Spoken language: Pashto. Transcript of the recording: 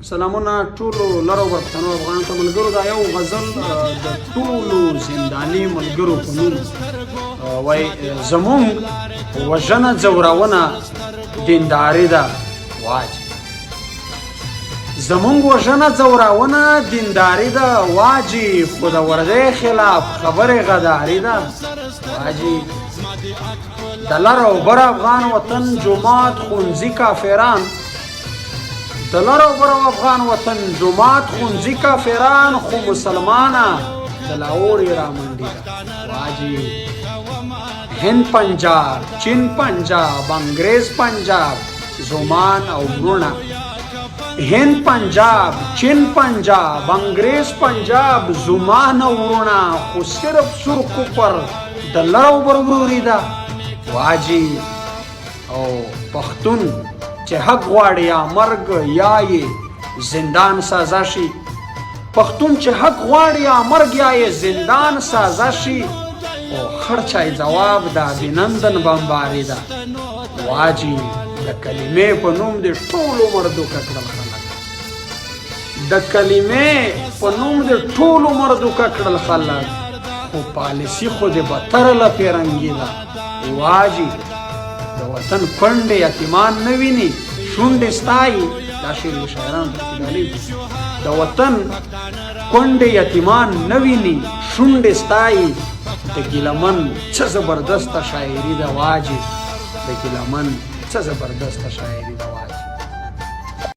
سلامونه ټولو لرو پښتنو افغان ته ملګرو. دا یو غزل د ټولو زنداني ملګرو په نوم وای زمونږ وژنه ځورونه دینداري ده واجب. زمونږ وژنه ځورونه دینداري ده واجب، خو د وردی خلاف خبرې غداري ده واجب. د لر او بر افغان وطن جومات ښوونځي کافران، د لر او بر افغان وطن جومات ښوونځي کافران، خو مسلمانه د لاهور یې رامنډي ده واجب. هند پنجاب، چین پنجاب، انګریز پنجاب، زومان او وروڼه. هند پنجاب، چین پنجاب، انګریز پنجاب، زومان او وروڼه، خو صرف سور کفر د لر او بر وروري ده واجب. او پښتون چې حق غواړي یا مرګ یا یې زندان سازا شي، پښتون چې حق غواړي یا مرګ یا یې زندان سازا شي، او خرچای جواب دا بینندن بمباری ده واجب. د کلمې په نوم دې ټول عمر دوکه کړل خلک، د کلمې په نوم دې ټول عمر دوکه کړل خلک، خو پالیسی خو دې بتر له پیرنګي ده واجب. د وطن کونډې یتیمان نه ویني شونډې ستایي، دا شعر د شاعرانو ترتیبالي. د وطن کونډې یتیمان نه ویني شونډې ستایي، د ګیلمن څه زبردسته شاعري ده واجب، د ګیلمن څه زبردسته شاعري ده واجب.